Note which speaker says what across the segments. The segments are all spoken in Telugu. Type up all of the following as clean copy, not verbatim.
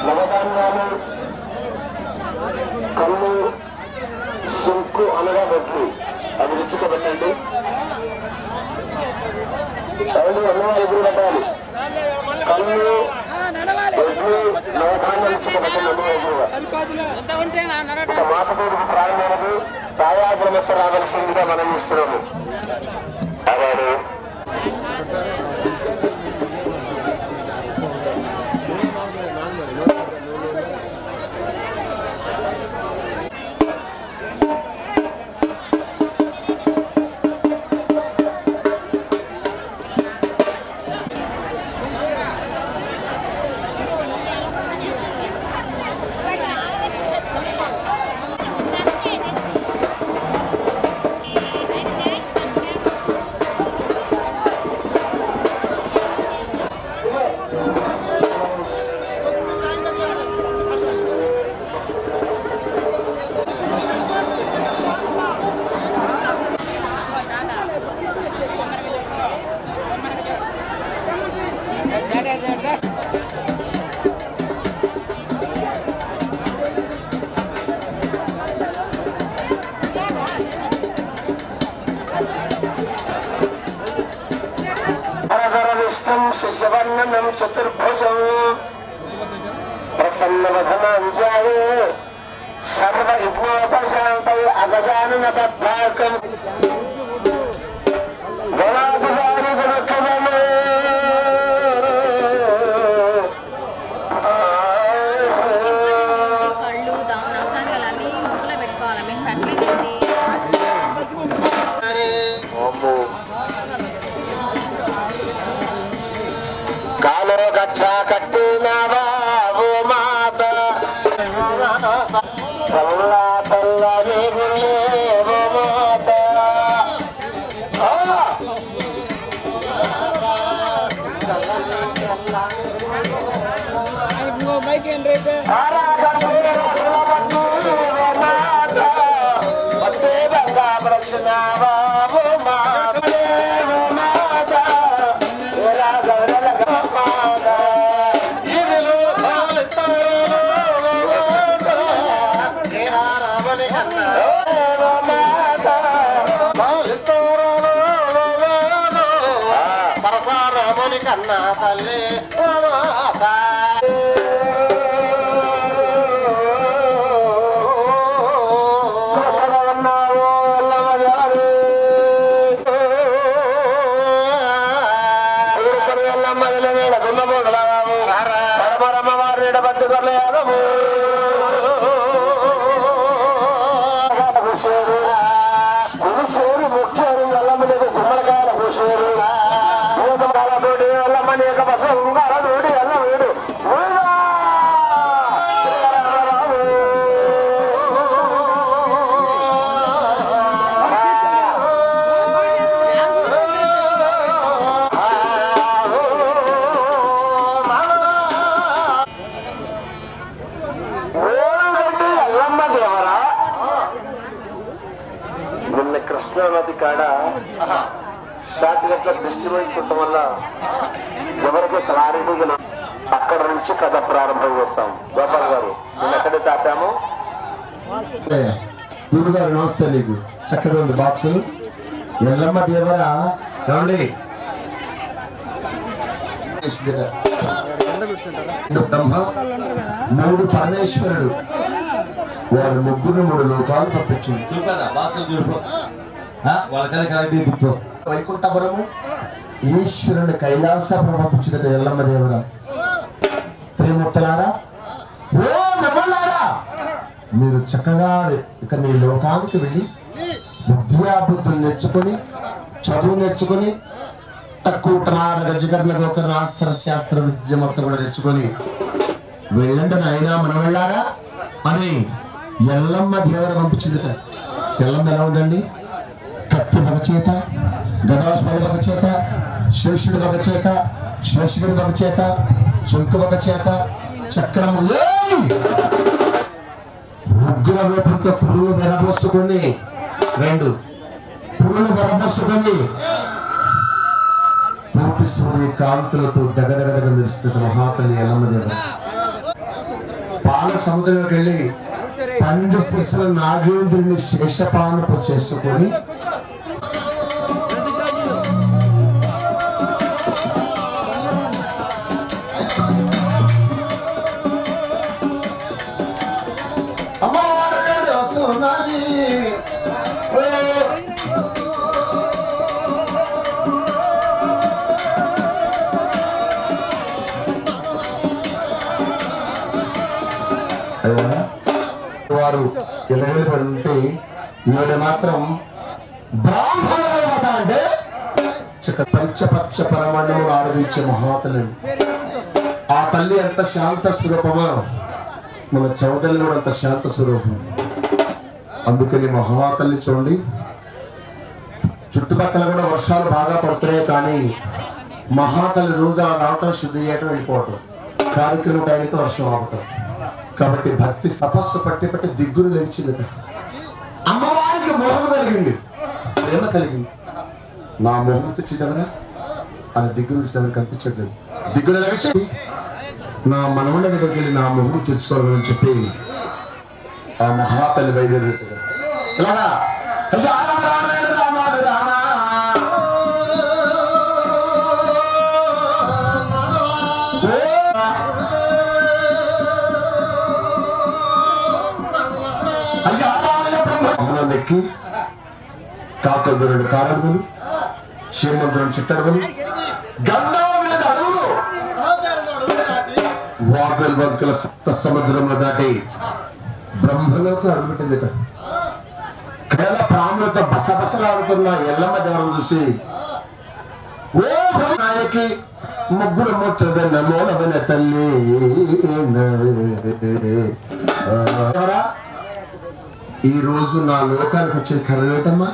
Speaker 1: నవధాన్యాలు కళ్ళు సుంకు అనగా వడ్లు అవి రుచిగా పెట్టండి. కళ్ళు ఎన్నో ఎదురు పెట్టాలి. కళ్ళు వడ్లు నవధాన్యాలు రుచిగా పెట్టండి. ఎన్నో ఎదురుగా మాసపూడికి ప్రారంభమైనది ఛాయాగ్రమస్త రావాల్సిందిగా మనం ఇస్తున్నాము. అలాగే శశవర్ణనం చతుర్భుజం ప్రసన్నవదనం జాయే సర్వ విఘ్నోపశాంతై అగజానన పద్మార్కం గణాధికారి గుణకరమే కాలో గచ్చా కట్టినవా ఓ మాత తల్లా తల్లని గుళ్ళే ఓ మాత ప్రశ్నవా ఓ మాత కన్నా తల్లి వారి బతుకలేదము హుషేరు ముఖ్యాలు ఎల్లమ్మలకు గుమ్మడికాయల హుషేరు అనేక బసంగారనుడి అన్న వీడు కాడ షార్ట్ కట్ లో డిస్టర్బెన్స్ ఉండటం వల్ల ఎవరికి క్లారిటీగా అక్కడ నుంచి కథ ప్రారంభం చేస్తాం. గోపాల్ గారు నేను ఎక్కడైతే ఆపామో.
Speaker 2: గురువు గారు నమస్తే. నీకు చక్కగా ఉంది బాక్సులు. ఎల్లమ్మ దేవర ఏమండి బ్రహ్మ, మూడు పరమేశ్వరుడు, వారు ముగ్గురు మూడు లోకాలు పంపించింది. వైకుంఠపురము ఈశ్వరుని కైలాసపురం పంపించిందట ఎల్లమ్మ దేవర. త్రిమూర్తులారా, ఓ నవ్వులారా, మీరు చక్కగా ఇక మీ లోకానికి వెళ్ళి విద్యాబుద్ధులు నేర్చుకొని, చదువు నేర్చుకొని, తక్కువ గజకర్ణ గోకర్ణ ఆస్త్ర శాస్త్ర విద్య మొత్తం కూడా నేర్చుకొని వెళ్ళండి నాయనా మనం వెళ్ళారా అని ఎల్లమ్మ దేవర పంపించింది. ఎల్లమ్మ ఎలా ఉందండి? కత్తి బగచేత, గదాస్వామి బగచేత, శేషుడు బగచేత, శేషుడి బగచేత, చుంకు బగచేత, చక్రము ముగ్గుర రూపంతో పురులు వెరబోసుకొని, రెండు పురులు వెరబోసుకొని పూర్తి సూర్య కాంతులతో దగదగదగ మెరుస్తున్న మహాతల్లి ఎల్లమ్మ దేవర పాల సముద్రంలోకి వెళ్ళి 12 శిశుల నాగేంద్రుని శేషపానపు చేసుకొని అమ్మవారు వస్తున్నది. వారు 20 ఉంటే ఈవిడ మాత్రం బ్రాహ్మణ అంటే పంచపక్ష పరమాణములు ఆరగించే మహాతల్లి. ఆ తల్లి ఎంత శాంత స్వరూపమో మన చౌదల్లి కూడా అంత శాంత స్వరూపం. అందుకని మహాతల్లి చూడండి, చుట్టుపక్కల కూడా వర్షాలు బాగా పడుతున్నాయి, కానీ మహాతల్లి రోజు రావటం, శుద్ధి చేయటం, వెళ్ళిపోవటం, కార్యక్రమం టైంకి వర్షం ఆగటం. కాబట్టి భక్తి తపస్సు పట్టి పట్టి దిగ్గులు లేచింది. అమ్మవారికి మోహం కలిగింది, ప్రేమ కలిగింది. నా మోహం తెచ్చిదవరా అని దిగ్గులు ఎవరు కనిపించట్లేదు. దిగ్గులు లేచి నా మనవళ్ళ దగ్గరికి వెళ్ళి నా మొహం తెచ్చుకోవాలని చెప్పి ఆ మహాతల్లి బయలుదేరుతుంది. ఇలాగా ఎక్కి కాకలు 2 కారడుగులు, శ్రీమంతులను చిట్టడుగులు, గంధమైన అడుగులు, వాగుల వంకల సప్త సముద్రంలో దాటి బ్రహ్మలోకి అడుగుపెట్టిందిట. కేవల ప్రాములతో బసబసలాడుతున్న ఎల్లమ్మ దేవరం చూసి, ఓ నాయకి ముగ్గురు మూర్తులు నమోనవన తల్లి ఈ రోజు నా లోకానికి వచ్చిన కర్రేటమ్మా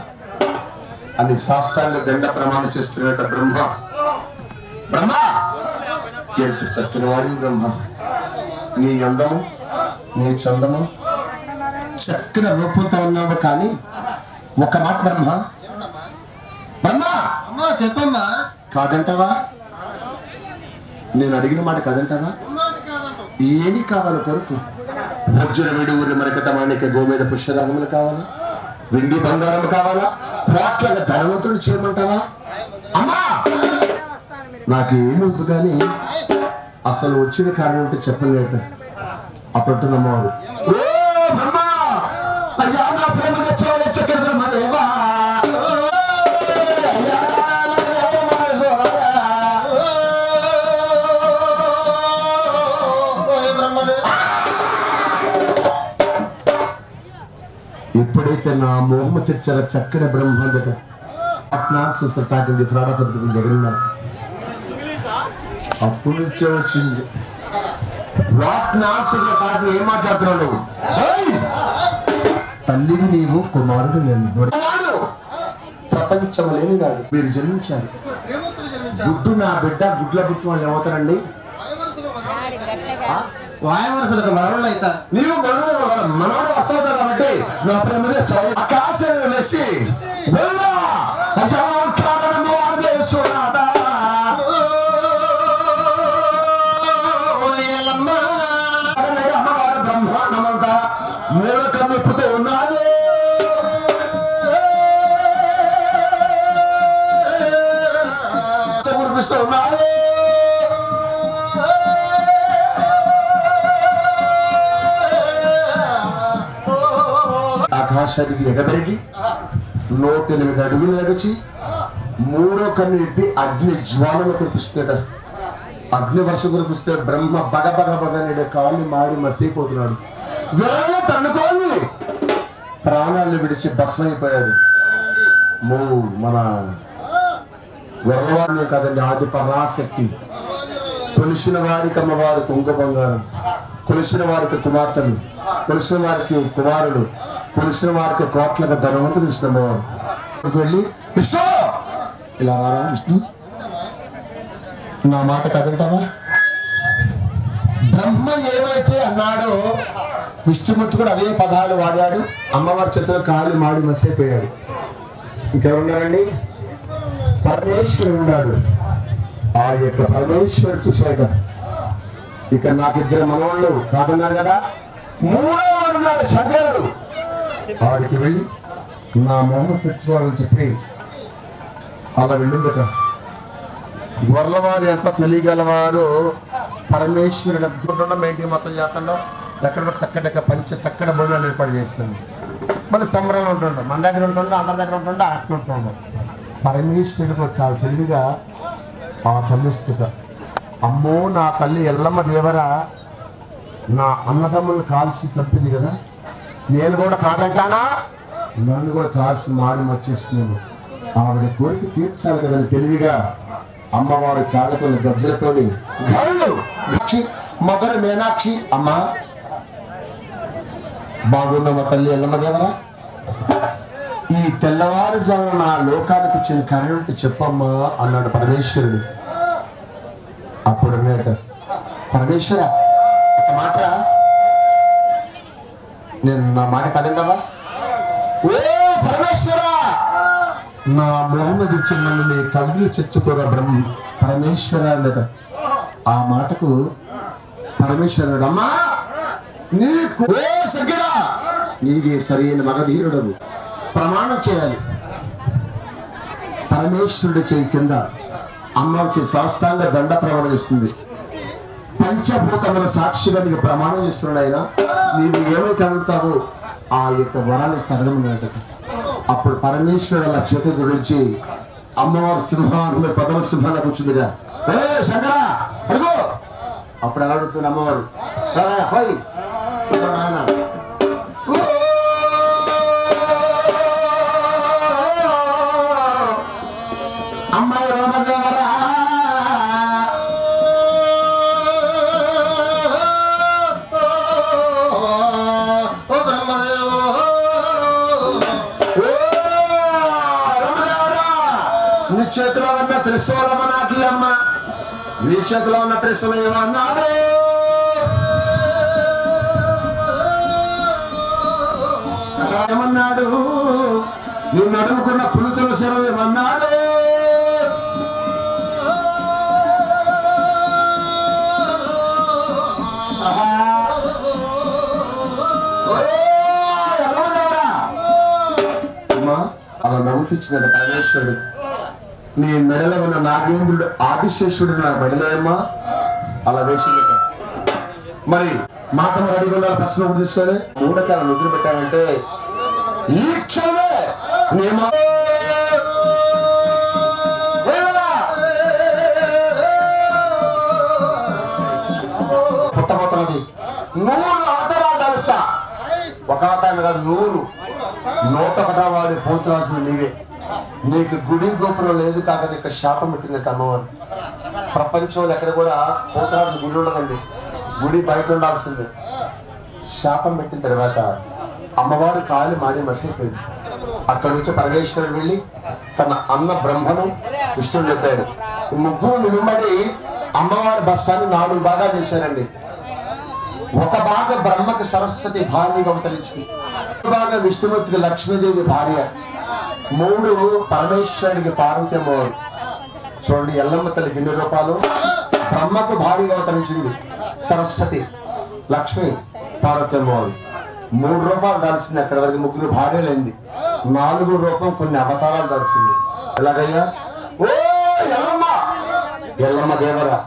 Speaker 2: అని శాస్త్రాన్ని దండ ప్రమాణం చేస్తున్నట బ్రహ్మ. బ్రహ్మ ఎంత చక్కని వాడి బ్రహ్మ, నీ అందము, నీ చందము, చక్కని రూపంతో ఉన్నావు. కానీ ఒక మాట బ్రహ్మ, బ్రహ్మ చెప్పమ్మా, కాదంటావా? నేను అడిగిన మాట కాదంటావా? ఏమి కావాలి కొరకు? వజ్ర విడువురి మరకత మాణిక గోమేద పుష్యరాగములు కావాలా? వెండి బంగారం కావాలా? కోట్ల ధనవంతుడు చేయమంటావా? అమ్మా నాకు ఏమి వద్దు, కానీ అసలు వచ్చిన కారణం అంటే చెప్పలేట. అప్పటి అమ్మవారు, ఎప్పుడైతే నా మోహము తెచ్చారో చక్కని బ్రహ్మందట తాకింది ప్రాణపత్రికలు జగన్. అప్పటి నుంచే వచ్చింది. తాకి ఏం మాట్లాడుతున్నావు నువ్వు? తల్లిని నీవు, కుమారుడు నేను. ప్రపంచం లేని నాడు మీరు జన్మించారు. గుడ్డు నా బిడ్డ, గుడ్ల గుట్టు వాళ్ళు ఏమవుతారండి? వాయవరసలకు మనవళ్ళు అవుతారు. నీవు మనవడు వస్తావు కాబట్టి నా ప్రేమ ఆకాశం వేసి బ్రహ్మ అమ్మవారు బ్రహ్మాండమంతా మూల కమ్మిప్పుతూ ఉన్నారు. కురిపిస్తూ ఉన్నారు. ఆకాశానికి ఎగబెరిగి 108 అడుగులు ఎగచి మూడో కన్ను ఇప్పి అగ్ని జ్వాలను కురిపిస్తాడ. అగ్ని వర్షం కురిపిస్తే బ్రహ్మ బగ బగ బగ కాళ్ళు మాడి మసైపోతున్నాడు. వేరే తన్నుకోని ప్రాణాలను విడిచి భస్మైపోయాడు. మన గొర్రెవాడిని కదండి ఆది పరాశక్తి. కొలిసిన వారికి అమ్మవారు కుంగ బంగారం, కొలిసిన వారికి కుమార్తెలు, కొలిసిన వారికి కుమారుడు, కొలిసిన వారికి కోట్లకు ధనవంతులు ఇస్తున్నవారు. వెళ్ళి విష్ణు ఇలా రారా, విష్ణు నా మాట కదలటమా? బ్రహ్మ ఏమైతే అన్నాడో విష్ణుమూర్తి కూడా అదే పదాలు వాడాడు. అమ్మవారి చేతిలో కాళ్ళు మాడి మర్చిపోయాడు. ఇంకెవరున్నారండి? పరమేశ్వరుడు ఉన్నాడు. ఆ యొక్క పరమేశ్వరుడు చూశాడు. ఇక నాకు 2 మనవాళ్ళు కాదన్నారు కదా, 3వ వాడు శంకరుడు. వాడికి వెళ్ళి నా మొహం తెచ్చుకోవాలని చెప్పి అలా వెళ్ళిందట. గొర్రెవారు ఎంత తెలియగలవారు పరమేశ్వరుడు అనుకుంటున్నాం. ఏంటి మొత్తం చేస్తుండో ఎక్కడ చక్కటి చక్కటి భోజనాలు ఏర్పాటు చేస్తుంది. మళ్ళీ సంబరాలు ఉంటుండవు, మన దగ్గర ఉంటుండో అందరి దగ్గర ఉంటుండో అక్కడ ఉంటుండో. పరమేశ్వరుడికి చాలా తెలివిగా ఆ తల్లిస్తుట, అమ్మో నా తల్లి ఎల్లమ్మ దేవరా నా అన్నదమ్ములు కాల్చి చంపింది కదా, నేను కూడా కాదంటానా, నన్ను కూడా కాల్చి మాడి మర్చేస్తున్నాను. ఆవిడ కోరిక తీర్చాలి కదని తెలివిగా అమ్మవారి కాళ్ళతో గజ్జలతో మధుర మీనాక్షి అమ్మ బాగున్నామా తల్లి ఎల్లమ్మ దేవరా, ఈ తెల్లవారుజామున నా లోకానికి వచ్చిన కరెంటు చెప్పమ్మా అన్నాడు పరమేశ్వరుడు. అప్పుడు అన్నాడు, పరమేశ్వర ఒక మాట, నేను నా మాట కదండవా? ఓ పరమేశ్వర, నా మొహమ్మద్ ఇచ్చిన నన్ను కవిలు చెచ్చుకోరా పరమేశ్వర అన్నట. ఆ మాటకు పరమేశ్వరుడు, అమ్మా నీకు నీవే సరైన మగధీరుడవు, ప్రమాణం చేయాలి. పరమేశ్వరుడి చేయి కింద అమ్మ సాష్టాంగ దండ ప్రమాణం చేస్తుంది. పంచభూతముల సాక్షిగా నీకు ప్రమాణం చేస్తున్నాడు. ఆయన నీవు ఏమైతే అడుగుతావో ఆ యొక్క వరాన్ని స్థగలమన్నట. అప్పుడు పరమేశ్వరుడు అలా చేతి గురించి అమ్మవారి సింహాన్ని పదవ సింహాన్ని కూర్చుందిగా, ఏ శంకర అడుగు. అప్పుడు ఎలా అడుగుతుంది అమ్మవారు, అమ్మాయి రామదేవరా నీ చేతిలో ఉన్న త్రిశూలమ్మ నాట్లమ్మ, నీ చేతిలో ఉన్న త్రిశూలం ఏమన్నాడు? ఏమన్నాడు? నిన్ను అడుగుకున్న పులుతుల శరం ఏమన్నాడు? అలా నవ్వుతీచ్చినాడు పరమేశ్వరుడు. నీ మెడలో ఉన్న నాగేంద్రుడు ఆదిశేషుడు నా మెడలేమ్మా అలా వేసింది. మరి మాట అడిగిన ప్రశ్న తీసుకొని 3 కాలం నిద్ర పెట్టామంటే ఈ క్షణమే పుట్టబోతున్నది. 100 ఆధారాలు కలుస్తా, ఒక ఆటాన్ని కాదు 100. 101వ వాడి పోతురాసిన నీవే. నీకు గుడి గోపురం లేదు కాదని నీకు శాపం పెట్టిందంట అమ్మవారు. ప్రపంచంలో ఎక్కడ కూడా పోతురాసిన గుడి ఉండదండి, గుడి బయట ఉండాల్సిందే. శాపం పెట్టిన తర్వాత అమ్మవారు కాలు మాది మసిపోయింది. అక్కడి నుంచి పరమేశ్వరుడు వెళ్ళి తన అన్న బ్రహ్మను విష్ణువు చెప్పాడు. ఈ ముగ్గురు నిలుమడి అమ్మవారి బస్సాన్ని 4 భాగాలు చేశారండి. ఒక భాగం బ్రహ్మకి సరస్వతి భార్యగా అవతరించింది, ఒక భాగం విష్ణుమూర్తికి లక్ష్మీదేవి భార్య, 3 పరమేశ్వరుడికి పార్వతి అమ్మవారు. చూడండి, ఎల్లమ్మ తల్లి 2 రూపాయలు బ్రహ్మకు భార్యగా అవతరించింది, సరస్వతి, లక్ష్మి, పార్వతి అమ్మవారు. 3 రూపాలు దాల్సింది. అక్కడ వరకు 3 భార్యలైంది. 4 రూపం కొన్ని అవతారాలు దాల్సింది. ఎలాగయ్యా? ఓ ఎల్లమ్మ, ఎల్లమ్మ దేవరా,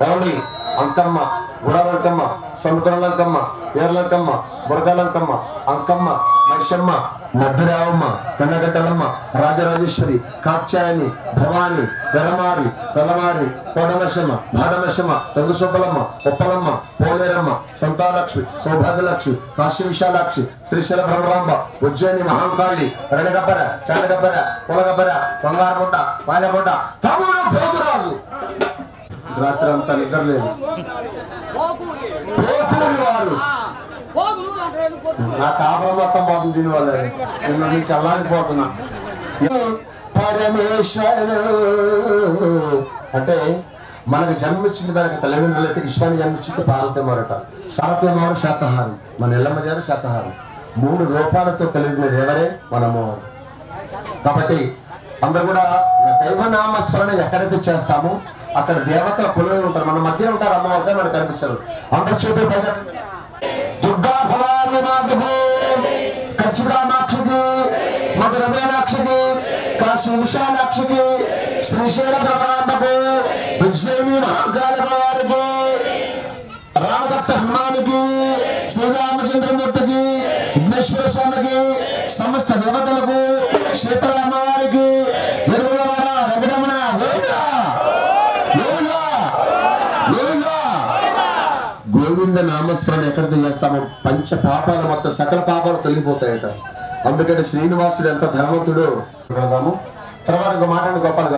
Speaker 2: రౌళి, అంకమ్మ, గుడాలంకమ్మ, సముద్రలంకమ్మ, ఏర్లంకమ్మ, బురగాలంకమ్మ, అంకమ్మ, మైషమ్మ, మధ్యరావమ్మ, కండగట్టలమ్మ, రాజరాజేశ్వరి, కాక్షాయని, భవాని, వెలమారి, వెలమారి, కోడమశమ్మ, భాడమశమ్మ, తంగుసొప్పలమ్మ, ఉప్పలమ్మ, పోలేరమ్మ, సంతాలక్ష్మి, సౌభాగ్యలక్ష్మి, కాశీ విశాలాక్షి, శ్రీశైల భ్రమరాంబ, ఉజ్జయిని మహాంకాళి, రణగబ్బర, చాండగబ్బర, పొలగబ్బర, బంగారముట్ట, పాయలముట్ట, తమ్ముడు భోజరాజు. రాత్రి అంతా నిద్ర లేదు. వారు నా కాపురం మొత్తం పోతుంది దీనివల్ల. నిన్న నుంచి చల్లారిపోతున్నా. పరమేశ్వర అంటే మనకు జన్మించింది మనకి తల్లిదండ్రులు అయితే ఈశ్వరుని జన్మించింది పార్వతీమారట. పార్వతీమారు శాకాహారం, మన ఎల్లమ్మ గారు శాకాహారం. 3 రూపాలతో కలిగినది ఎవరే? మనము. కాబట్టి అందరూ కూడా దైవనామ స్మరణ ఎక్కడైతే చేస్తామో అక్కడ దేవతల కొలువై ఉంటారు. మన మధ్య ఉంటారు. అమ్మవారిగా మనకు కనిపిస్తారు. అందరి చేతులు పైన దుర్గా భవాని మాతకు, కచ్చికామాక్షికి, మధుర మీనాక్షికి, కాశీ విశాలాక్షికి, శ్రీశైల భ్రమరాంబకు, ఉజ్జయిని మహాకాళి వారికి, రామదత్త హనుమానికి, శ్రీరామచంద్రమూర్తికి, విఘ్నేశ్వర స్వామికి, సమస్త దేవతలకు, శీతల అమ్మవారికి, నిర్మలవాడ వెంకటరమణ గోవింద నామస్మరణ ఎక్కడితో చేస్తామో పంచ పాపాలు మొత్తం సకల పాపాలు తొలగిపోతాయట. అందుకని శ్రీనివాసుడు ఎంత ధనవంతుడు. తర్వాత ఒక మాట గొప్పగా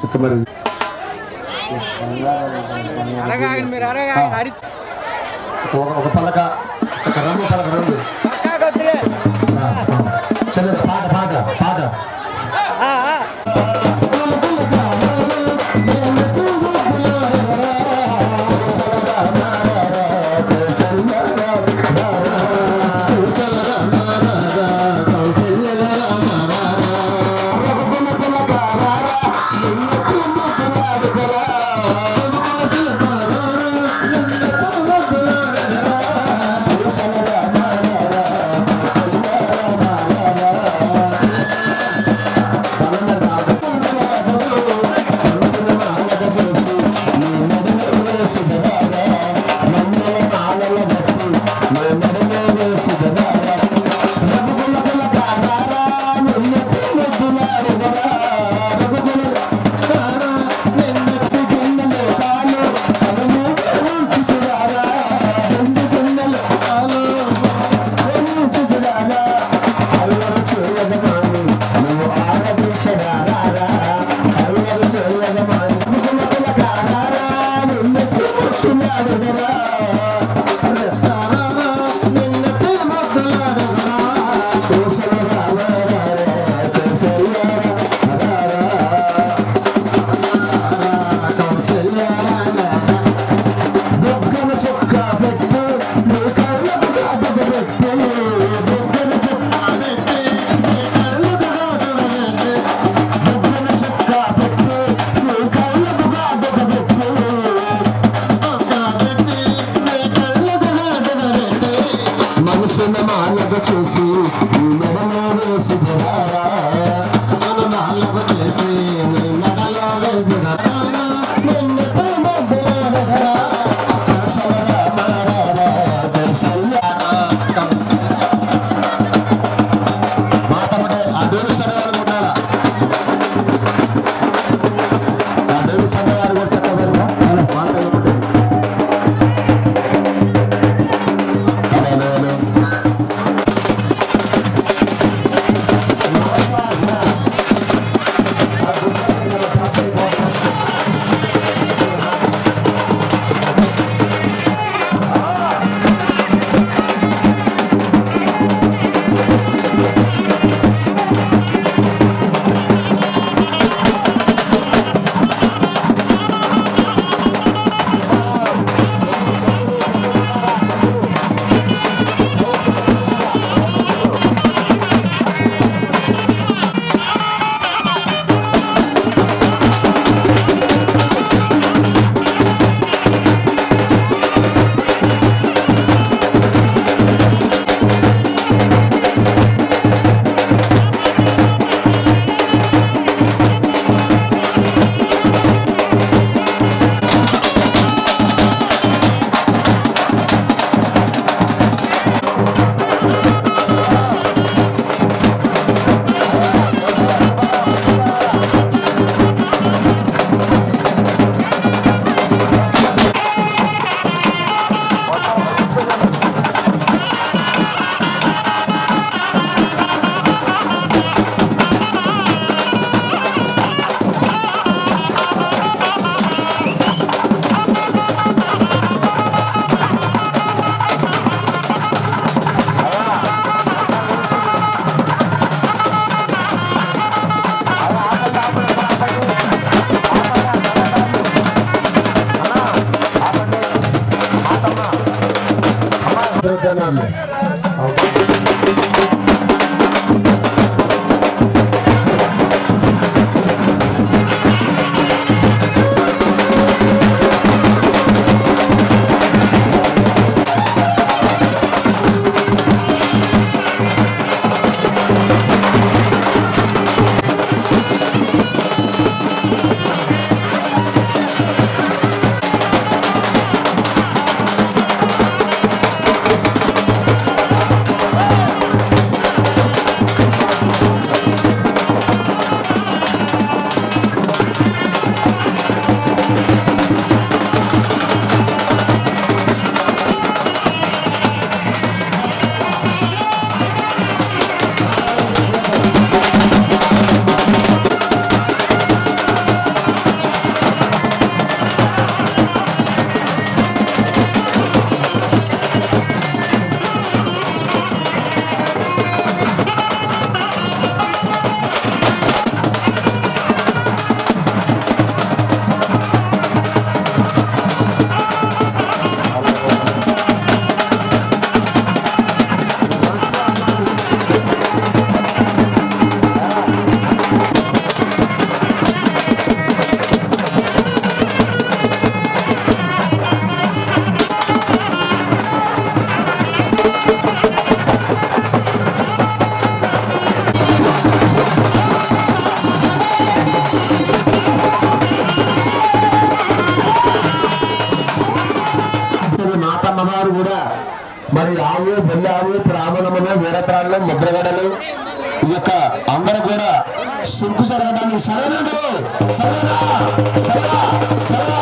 Speaker 2: ఇక మరి ఒక పలక రెండు పలక రెండు చల్ల పాట పాట పాట చూసి మెడలో వేసి చేసి మెడలో వేసి మరి ఆవు బెల్లావు బ్రాహ్మణములు వీరత్రాళ్ళు ముద్రగడలు ఈ యొక్క అందరూ కూడా సురుకు జరగడానికి సరేనండి సరేనా సరేనా సరేనా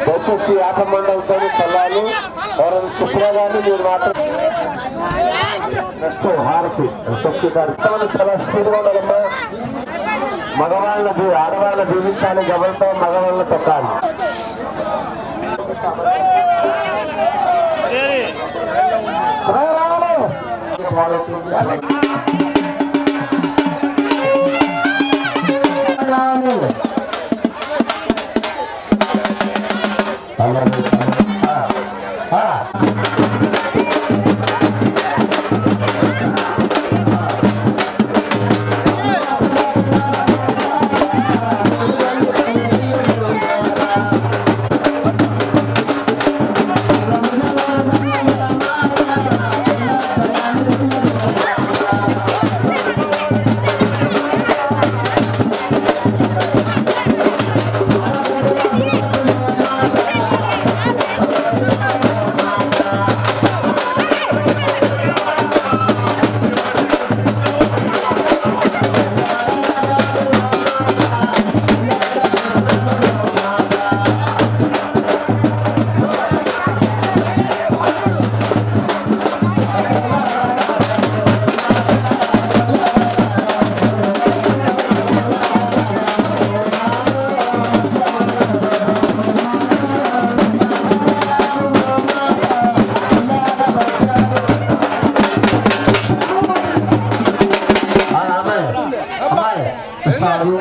Speaker 1: దయచేసి ఆట మండలితో చల్లాలి. ఎవరైనా చెప్పినా కానీ మీరు మాత్రం నెక్స్ట్ హారతి చాలా స్పీడ్గా ఉండాలమ్మా. మగవాళ్ళని ఆడవాళ్ళని దీవించాలి, గమనంతో మగవాళ్ళని తొక్కాలి.
Speaker 2: నమస్కారం.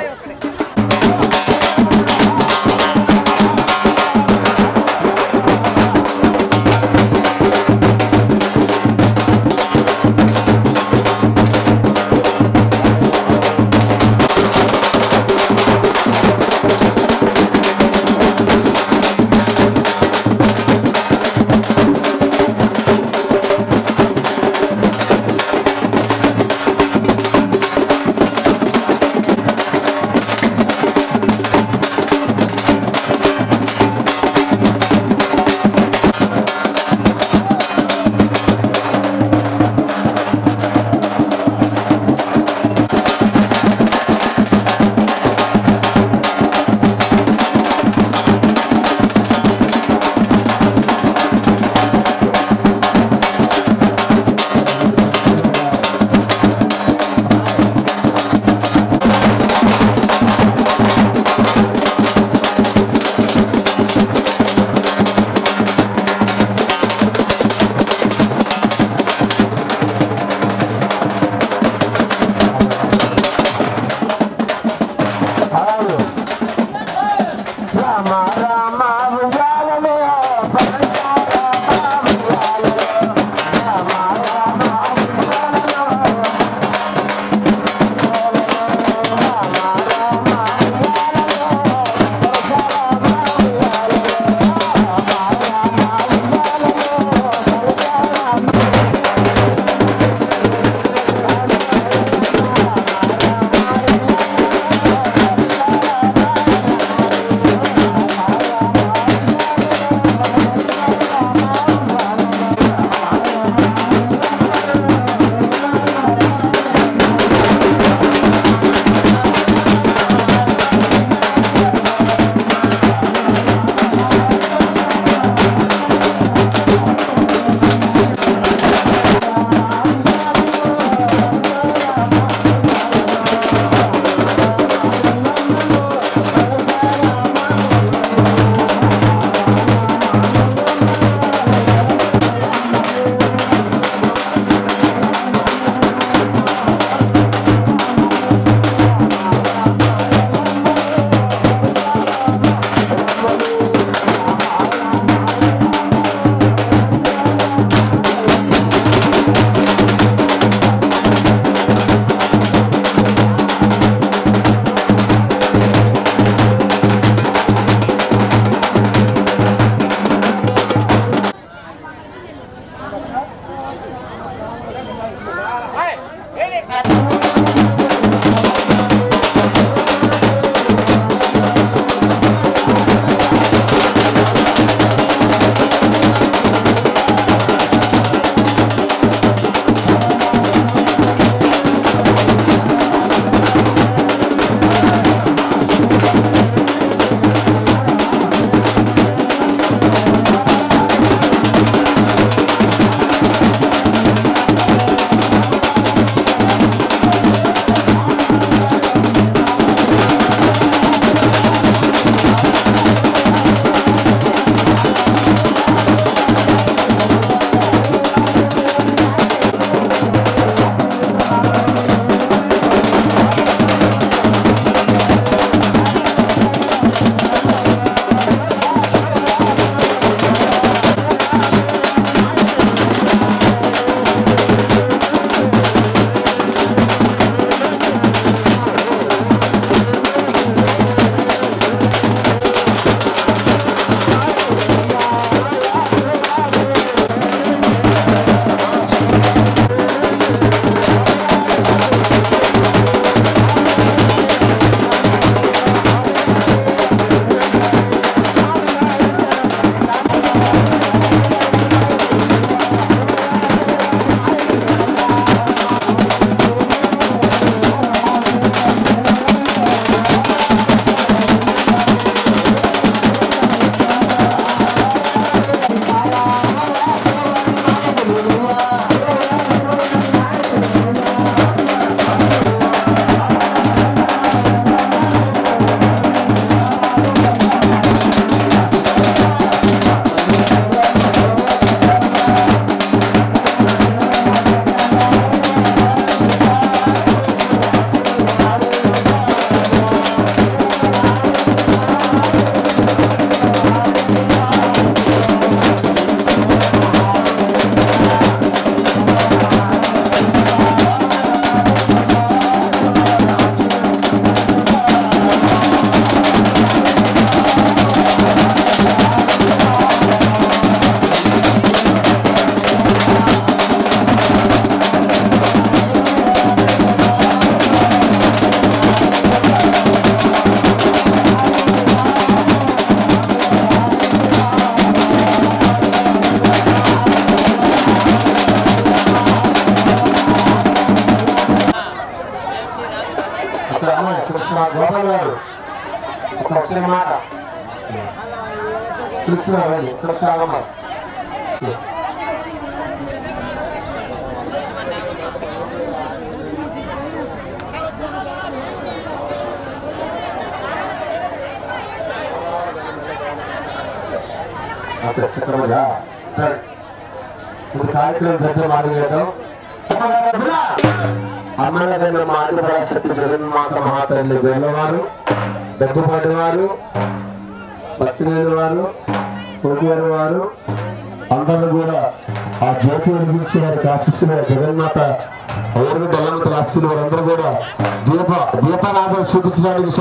Speaker 2: గోపాల్ గారు
Speaker 1: ఒక చిన్న మాట.
Speaker 2: పిలుస్తున్నారండి కృష్ణాగమ్మ. ఇప్పుడు కార్యక్రమం సభ్యులు మాట్లాడేద్దాం. అమ్మల మాది పరాశక్తి జగన్మాత మహాతల్లి వెళ్ళవారు, దగ్గుపాటి వారు, పత్తినేని వారు, కోటివారి వారు అందరూ కూడా ఆ జ్యోతి వెలిగించి వారికి ఆశిస్తున్న జగన్మాత ఎవరు బలవంత ఆశిస్తున్న వారందరూ కూడా దీపనాథం చూపించడానికి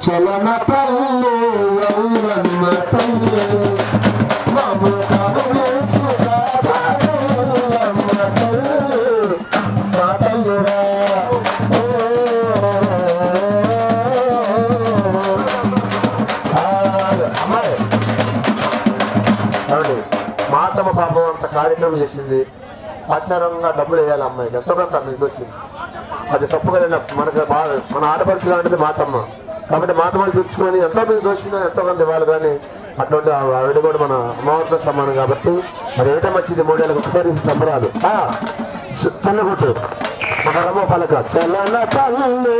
Speaker 2: చలన తల్లి ఎల్లమ్మ తల్లి మమ్మ కరుణించు కాపాడమ్మ తల్లి మా తల్లిరా. అమ్మాయి మాతమ్మ పాపం అంత కార్యక్రమం చేసింది. ఆచారంగా డబ్బులు వేయాలి అమ్మాయికి, ఎంతో కొంత మీకు వచ్చింది. అది తప్పుగా మనకు బాగా మన ఆడపడుచు లాంటిది మాతమ్మ. కాబట్టి మాతమ్మని చూసుకొని ఎంతో మీకు దోషిందో ఎంతో కొంత ఇవ్వాలి. కానీ అటువంటి ఆవిడ కూడా మన అమ్మవారితో సమానం. కాబట్టి మరి ఏటో మంచిది 3 ఏళ్ళకి ఒకసారి సంబరాలు. చిన్నగుట్టు ఒక రమ్మ పలక చలన తల్లి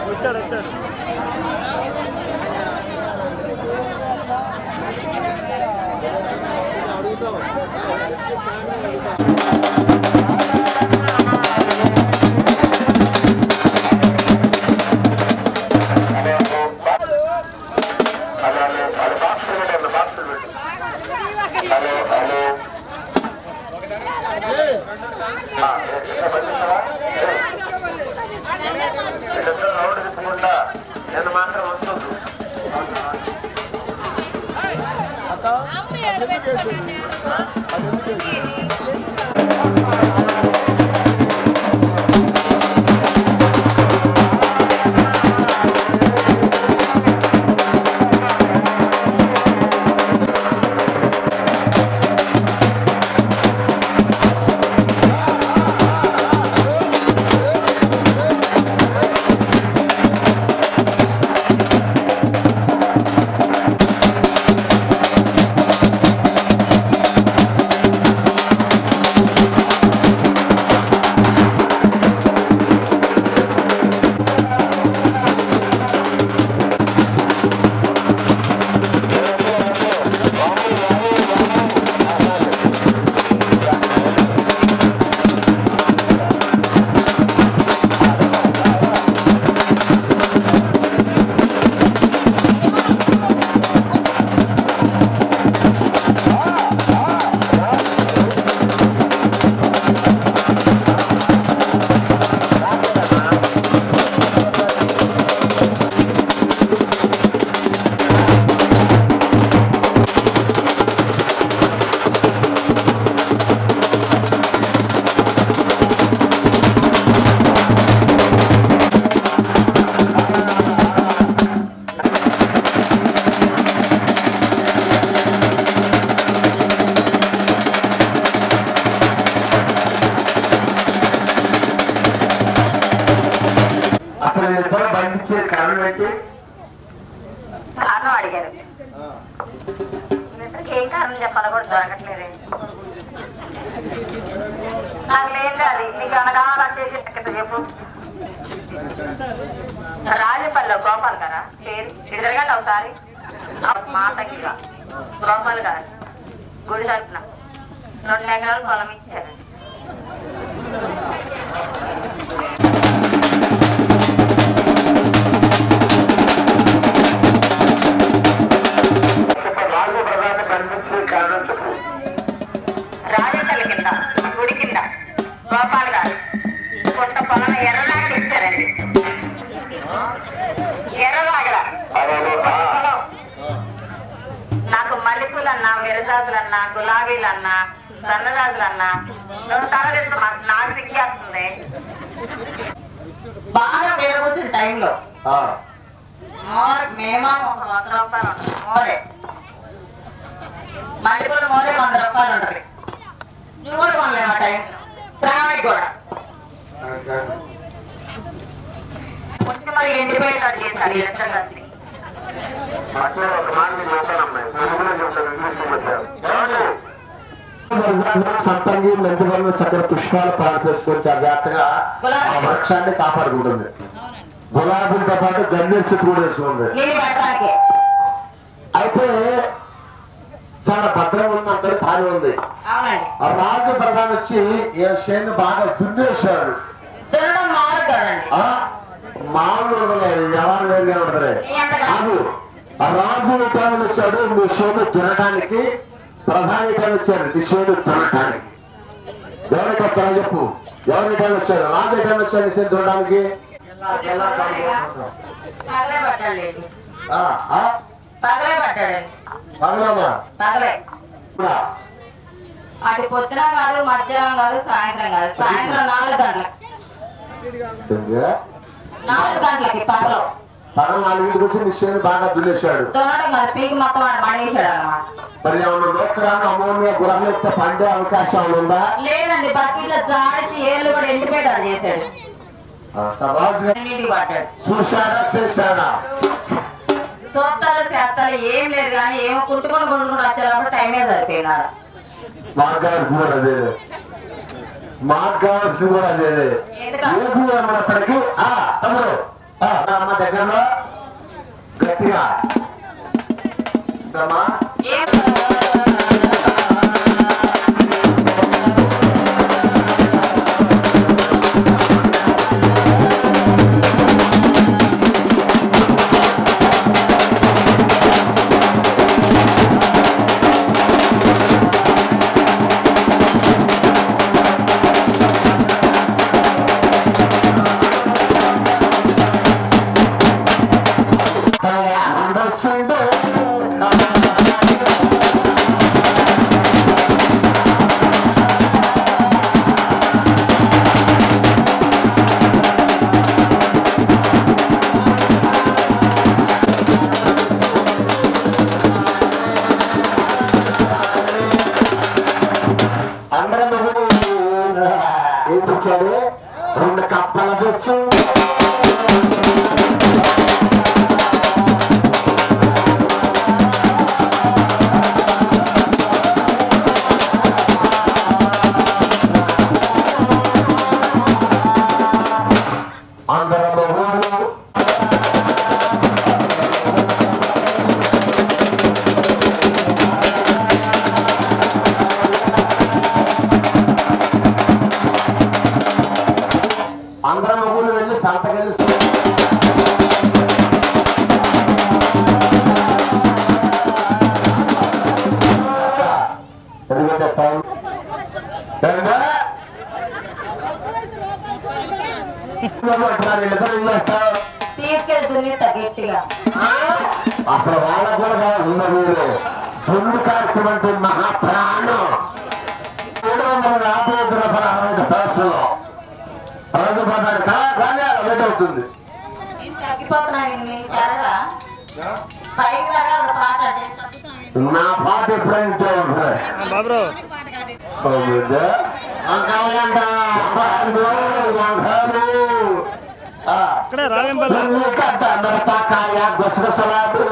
Speaker 3: వచ్చాడు
Speaker 1: నేను మాత్రం వస్తుంది అసలు ఇద్దరు బంధించే కారణం ఏంటి?
Speaker 4: కారణం అడిగారు. ఏం కారణం చెప్పాలో కూడా దొరకట్లేదే. నాకు లేదు అది నీకు అనగా చేసి చెప్పు. రాజపల్లిలో గోపాల్ గారా పేరు ఎదురుగానే ఒకసారి మా తగ్గిగా గోపాల్ గారు గుడి తరపున 2 ఎకరాలు పొలం ఇచ్చారు. రాజపల్లి కింద గుడి కింద గోపాల్ గారు కొత్త పొలం ఎర్రలాగలు ఇచ్చారండి. ఎర్రలాగల నాకు మల్లెపూలన్నా మిరజాజులన్నా గులాబీలన్నా సన్నజాజులన్నా నువ్వు తరలిస్తూ నాకు సిగ్గేస్తుంది. బాగా వేరబోతున్న టైంలో మేమా ఒక 100 రూపాయలు ఉంటుంది మోరే. మల్లెపూలు మోరే 100 రూపాయలు ఉంటుంది. నువ్వు కూడా కొనలేము ఆ టైం శ్రావణికి కూడా కొంచెం మరి ఎండిపోయేటట్టు చేశారు ఈ లెక్కలు కలిసి.
Speaker 1: అట్లా ఒక మాట
Speaker 2: సత్తంగి మెంతుగల్లు చక్కర పుష్పాలు పాల్పేసుకొని జాగ్రత్తగా ఆ వృక్షాన్ని కాపాడుకుంటుంది. గులాబీలతో పాటు గన్నేరు చెట్టు కూడా వేసుకుంది. అయితే చాలా భద్రం ఉంది, అందరూ బాగా ఉంది. ఆ రాజు ప్రధాని వచ్చి ఏ షేను బాగా దున్నేశాడు. మామూలు ఎవరు వేరుగా ఉంటారే కాదు. ఆ రాజు టైంలో వచ్చాడు మీ షేను దున్నటానికి, ప్రధాని టైం వచ్చాడు నీ షేను దున్నటానికి. ఎవరికి వస్తారో చెప్పు, ఎవరి టైం వచ్చాడు? రాజు టైం వచ్చాడు షేను దున్నడానికి.
Speaker 4: అటు పొద్దున కాదు, మధ్యాహ్నం కాదు, సాయంత్రం కాదు, సాయంత్రం 4 గంటలకి 4 గంటలకి పగలు
Speaker 2: 4 వచ్చి నిశ్చయం బాగా దున్నేశాడు.
Speaker 4: దున్నడం కాదు, పీకి మొత్తం మడిగేశాడు అన్నమాట.
Speaker 2: మరి ఏమన్నా లోకరాన్ని అమోనియా గుర్రం ఎత్తే పండే అవకాశం ఉందా?
Speaker 4: లేదండి, బకెట్లో జాడిచి ఏళ్ళు కూడా ఎండిపోయేటాడు చేశాడు.
Speaker 2: చూశాడా చేశాడా?
Speaker 4: సోత్తాలు చేస్తాలు ఏం లేదు కానీ ఏమో కుట్టుకొని వచ్చేటప్పుడు టైమే సరిపోయినాడు.
Speaker 2: మాకు కావాల్సింది కూడా అదే. ఏది ఏమన్నప్పటికీ తమ్ముడు అమ్మ దగ్గరలో గట్టిగా అమ్మా ఏమిచ్చాడు? 2 కప్పల తెచ్చు అందరం మగుళ్ళు వెళ్ళి సంతకెళ్ళి ఎందుకంటే
Speaker 4: తీసుకెళ్తుంది గట్టిగా
Speaker 2: అసలు వాళ్ళ కూడా ఉన్నది ముందు కార్యక్రమంటే మహాప్రాణం 750 సంవత్సరంలో రోజు పడ్డాడు కానీ అలా లేట్ అవుతుంది. నా పాట ఎప్పుడైతే గుసగుసలాడు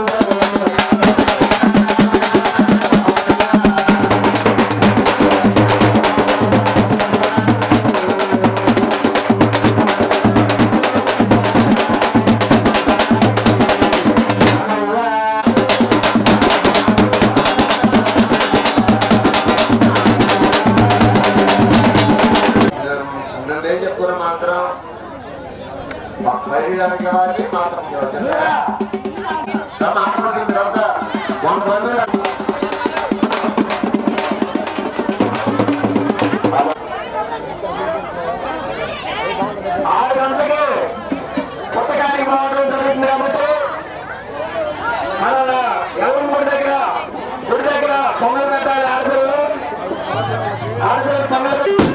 Speaker 2: చెప్పుకున్న మాత్రం బయటికి మాత్రం 6 గంటలకి పుస్తకానికి బాగుంటుంది జరుగుతుంది కాబట్టి మన ఎల్లమ్మగుడి దగ్గర గుడి దగ్గర పొంగలు పెట్టాలి. ఆడపిల్లలు పొంగలు